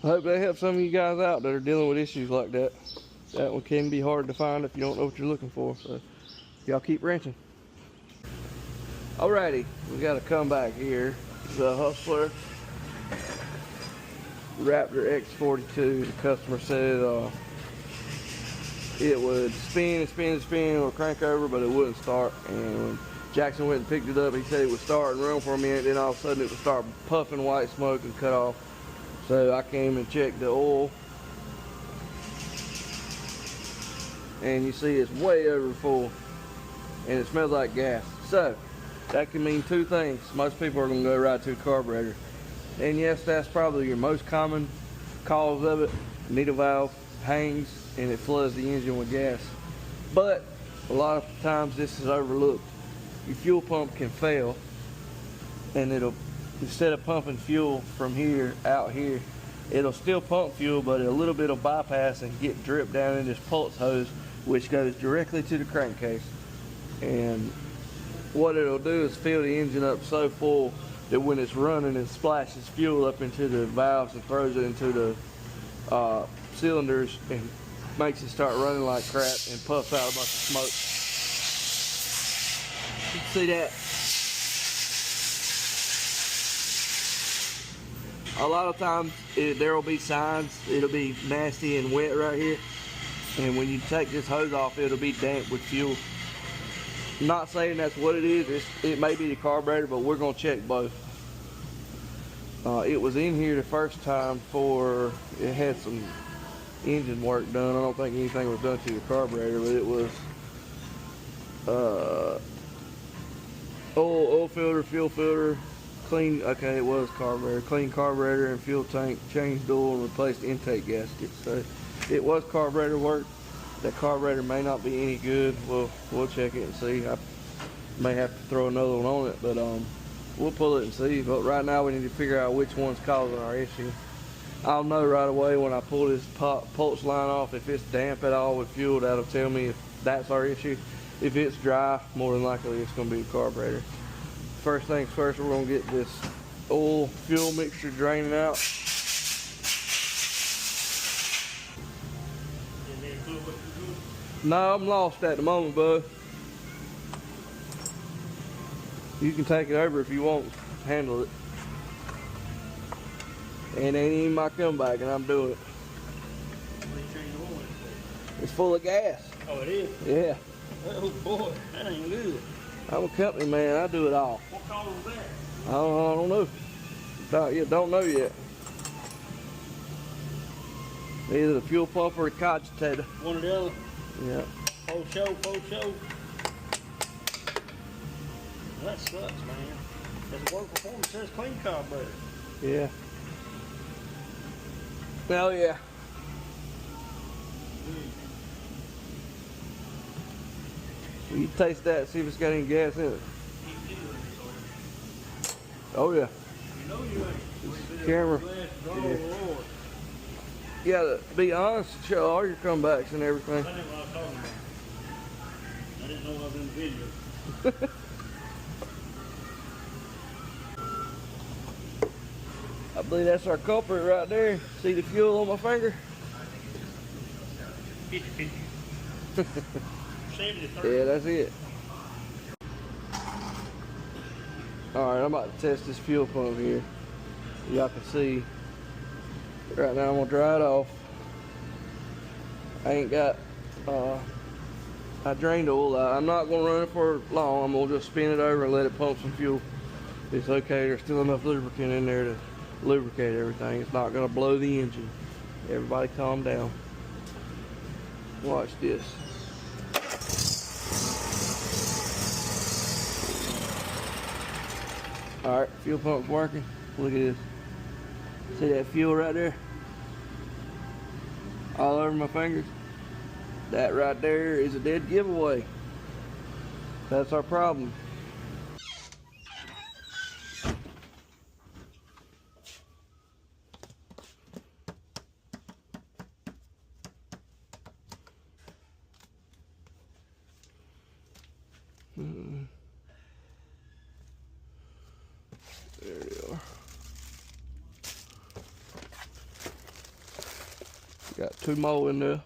I hope they help some of you guys out that are dealing with issues like that. That one can be hard to find if you don't know what you're looking for. So y'all keep wrenching. Alrighty, we got a comeback here. The Hustler Raptor X42. The customer said it would spin and spin and spin or crank over, but it wouldn't start. And when Jackson went and picked it up, he said it would start and run for a minute, then all of a sudden it would start puffing white smoke and cut off. So I came and checked the oil, and you see it's way over full, and it smells like gas. So that can mean two things. Most people are going to go right to the carburetor, and yes, that's probably your most common cause of it. Needle valve hangs and it floods the engine with gas. But a lot of times this is overlooked. Your fuel pump can fail, and it'll, instead of pumping fuel from here out here, it'll still pump fuel, but a little bit will bypass and get dripped down in this pulse hose, which goes directly to the crankcase. And what it'll do is fill the engine up so full that when it's running, it splashes fuel up into the valves and throws it into the cylinders and makes it start running like crap and puffs out a bunch of smoke. You can see that. A lot of times there will be signs. It'll be nasty and wet right here, and when you take this hose off, it'll be damp with fuel. I'm not saying that's what it is. It may be the carburetor, but we're going to check both. It was in here the first time for it had some engine work done. I don't think anything was done to the carburetor, but it was oil filter, fuel filter, clean. Okay, it was carburetor, clean carburetor and fuel tank, changed oil and replaced intake gasket. So it was carburetor work. That carburetor may not be any good. We'll check it and see. I may have to throw another one on it, but we'll pull it and see. But right now we need to figure out which one's causing our issue. I'll know right away when I pull this pulse line off. If it's damp at all with fuel, that'll tell me if that's our issue. If it's dry, more than likely it's going to be the carburetor. First things first, we're going to get this oil fuel mixture draining out. No, I'm lost at the moment, bud. You can take it over if you want to handle it. And it ain't even my comeback, and I'm doing it. It's full of gas. Oh, it is? Yeah. Oh boy, that ain't good. I'm a company man. I do it all. What color was that? I don't know. Don't know yet. Either the fuel pump or the cogitator. One or the other? Yeah. Full show, full show. Well, that sucks, man. Does work performance says clean carburetor. Yeah. Hell yeah. Well, you taste that, see if it's got any gas in it. Oh yeah. You know you ain't. Camera. Oh, Lord. You gotta be honest, show all your comebacks and everything. That ain't what I was talking about. I didn't know I was in the video. I believe that's our culprit right there. See the fuel on my finger? 50-50. 70-30. Yeah, that's it. Alright, I'm about to test this fuel pump here. Y'all can see. Right now I'm gonna dry it off. I ain't got, I drained the oil out. I'm not gonna run it for long. I'm gonna just spin it over and let it pump some fuel. It's okay, there's still enough lubricant in there to lubricate everything. It's not gonna blow the engine. Everybody calm down. Watch this. Alright, fuel pump's working. Look at this. See that fuel right there? All over my fingers. That right there is a dead giveaway. That's our problem. There they are. Got 2 more in there.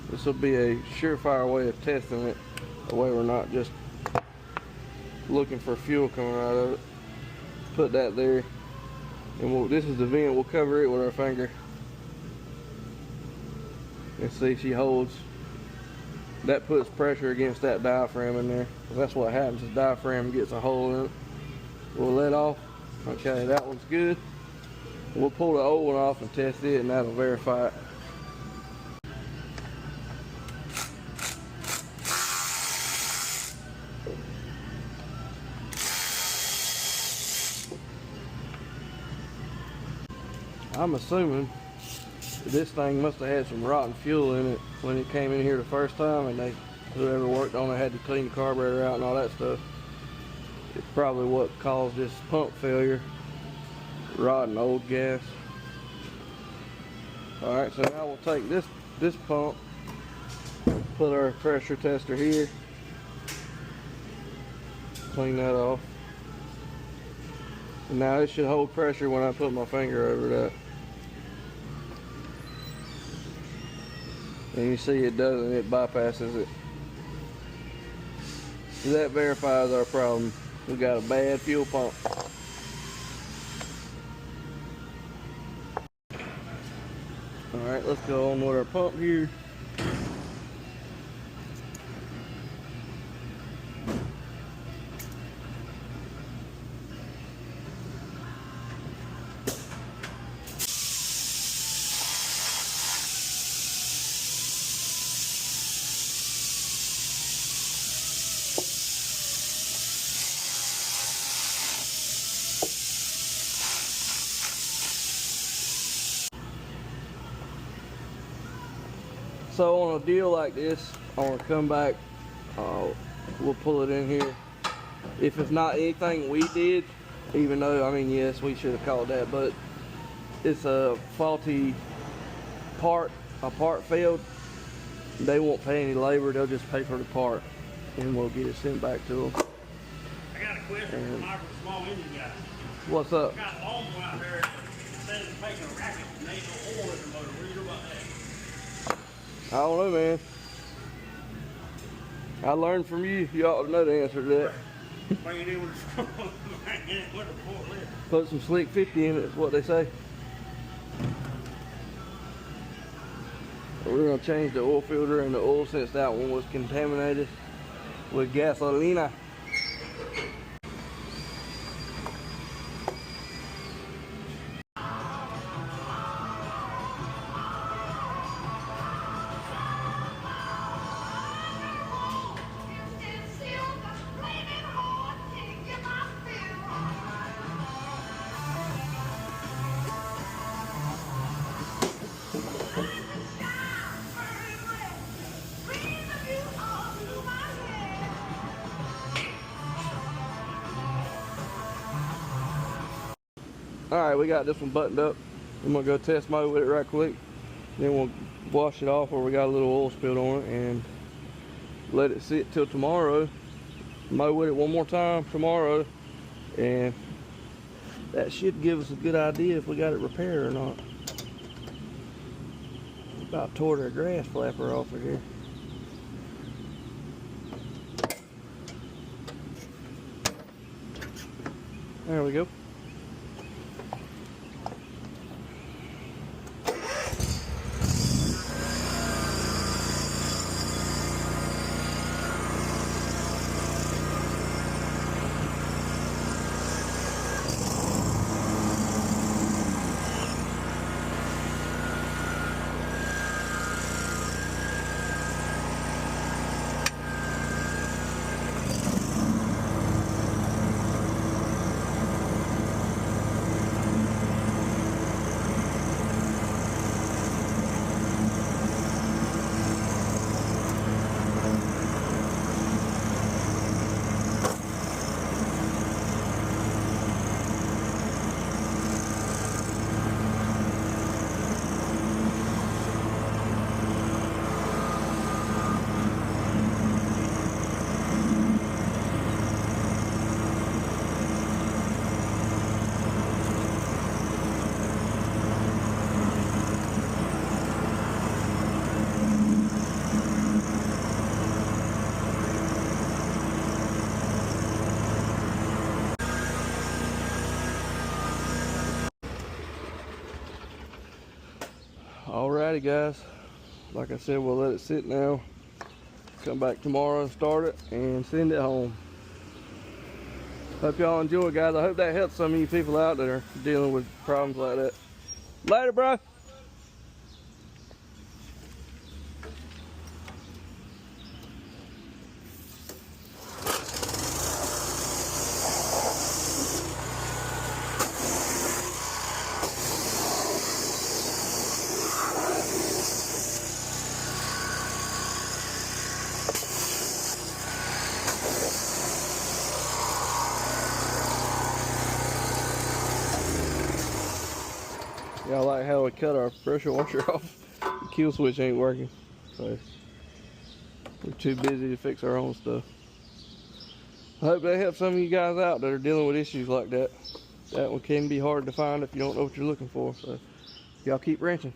This will be a surefire way of testing it, a way we're not just looking for fuel coming out of it. Put that there, and this is the vent. We'll cover it with our finger and see if she holds. That puts pressure against that diaphragm in there. That's what happens. The diaphragm gets a hole in it. We'll let off. Okay, that one's good. We'll pull the old one off and test it, and that'll verify it. I'm assuming this thing must have had some rotten fuel in it when it came in here the first time, and whoever worked on it had to clean the carburetor out and all that stuff. It's probably what caused this pump failure. Rotten old gas. Alright, so now we'll take this pump, put our pressure tester here, clean that off. And now it should hold pressure when I put my finger over that. And you see it doesn't, it bypasses it. So that verifies our problem. We got a bad fuel pump. Alright, let's go on with our pump here. So on a deal like this, I want to come back, we'll pull it in here. If it's not anything we did, even though, I mean, yes, we should have called that, but it's a faulty part, a part failed, they won't pay any labor, they'll just pay for the part, and we'll get it sent back to them. I got a question for my small engine guy. What's up? I got a lawnmower out there that says it's making a racket and ain't no oil in the motor. What do you do about that? I don't know, man. I learned from you. You ought to know the answer to that. Bring it in with a forklift. Put some Slick 50 in it, is what they say. We're going to change the oil filter and the oil since that one was contaminated with gasolina. Alright, we got this one buttoned up. I'm going to go test mode with it right quick. Then we'll wash it off where we got a little oil spilled on it and let it sit till tomorrow. Mow with it one more time tomorrow, and that should give us a good idea if we got it repaired or not. About tore their grass flapper off of here. There we go. Alrighty guys, like I said, we'll let it sit now, come back tomorrow and start it and send it home. Hope y'all enjoy, guys. I hope that helps some of you people out that are dealing with problems like that. Later, bro. Y'all like how we cut our pressure washer off? The kill switch ain't working, so we're too busy to fix our own stuff. I hope that helps some of you guys out that are dealing with issues like that. That one can be hard to find if you don't know what you're looking for, so y'all keep wrenching.